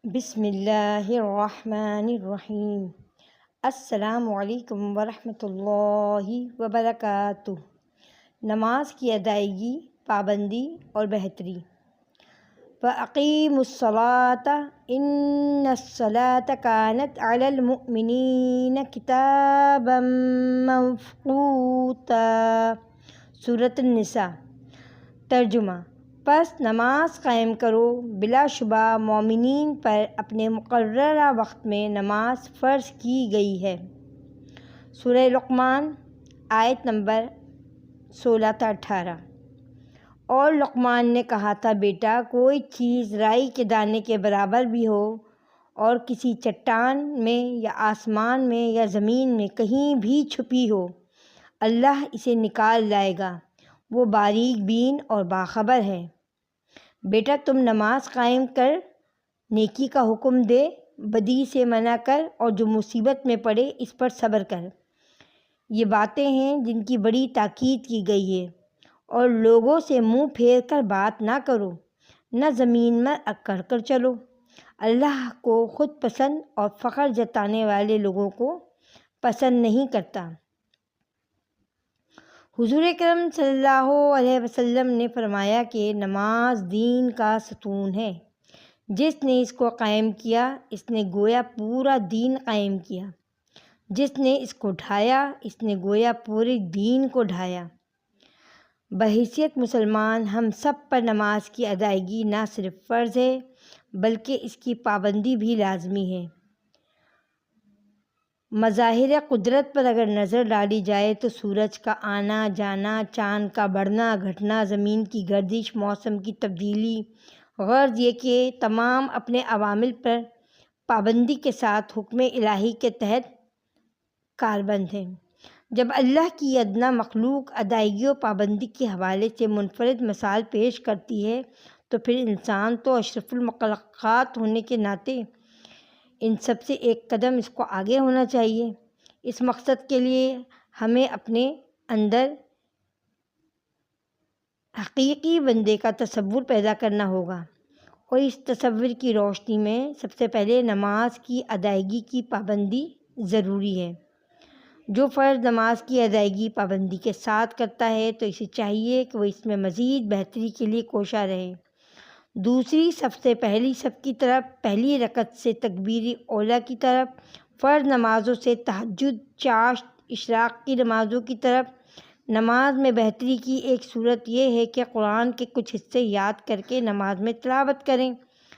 بسم اللہ الرحمن الرحیم۔ السلام علیکم ورحمۃ اللہ وبرکاتہ۔ نماز کی ادائیگی، پابندی اور بہتری۔ وَأَقِیمُوا الصَّلَاةَ إِنَّ الصَّلَاةَ كَانَتْ عَلَى الْمُؤْمِنِينَ كِتَابًا مَّوْقُوتًا۔ سورۃ النساء۔ ترجمہ: پس نماز قائم کرو، بلا شبہ مومنین پر اپنے مقررہ وقت میں نماز فرض کی گئی ہے۔ سورہ لقمان، آیت نمبر 16 تا 18۔ اور لقمان نے کہا تھا، بیٹا، کوئی چیز رائی کے دانے کے برابر بھی ہو اور کسی چٹان میں یا آسمان میں یا زمین میں کہیں بھی چھپی ہو، اللہ اسے نکال لائے گا، وہ باریک بین اور باخبر ہے۔ بیٹا، تم نماز قائم کر، نیکی کا حکم دے، بدی سے منع کر، اور جو مصیبت میں پڑے اس پر صبر کر۔ یہ باتیں ہیں جن کی بڑی تاکید کی گئی ہے۔ اور لوگوں سے منہ پھیر کر بات نہ کرو، نہ زمین میں اکڑ کر چلو۔ اللہ کو خود پسند اور فخر جتانے والے لوگوں کو پسند نہیں کرتا۔ حضور اکرم صلی اللہ علیہ وسلم نے فرمایا کہ نماز دین کا ستون ہے۔ جس نے اس کو قائم کیا، اس نے گویا پورا دین قائم کیا۔ جس نے اس کو ڈھایا، اس نے گویا پورے دین کو ڈھایا۔ بحیثیت مسلمان ہم سب پر نماز کی ادائیگی نہ صرف فرض ہے بلکہ اس کی پابندی بھی لازمی ہے۔ مظاہر قدرت پر اگر نظر ڈالی جائے تو سورج کا آنا جانا، چاند کا بڑھنا گھٹنا، زمین کی گردش، موسم کی تبدیلی، غرض یہ کہ تمام اپنے عوامل پر پابندی کے ساتھ حکم الہی کے تحت کاربند ہیں۔ جب اللہ کی ادنا مخلوق ادائیگی و پابندی کے حوالے سے منفرد مثال پیش کرتی ہے تو پھر انسان تو اشرف المخلوقات ہونے کے ناطے ان سب سے ایک قدم اس کو آگے ہونا چاہیے۔ اس مقصد کے لیے ہمیں اپنے اندر حقیقی بندے کا تصور پیدا کرنا ہوگا، اور اس تصور کی روشنی میں سب سے پہلے نماز کی ادائیگی کی پابندی ضروری ہے۔ جو فرض نماز کی ادائیگی پابندی کے ساتھ کرتا ہے تو اسے چاہیے کہ وہ اس میں مزید بہتری کے لیے کوشاں رہے۔ دوسری صف سے پہلی صف کی طرف، پہلی رکعت سے تکبیر اولیٰ کی طرف، فرض نمازوں سے تہجد، چاشت، اشراق کی نمازوں کی طرف۔ نماز میں بہتری کی ایک صورت یہ ہے کہ قرآن کے کچھ حصے یاد کر کے نماز میں تلاوت کریں۔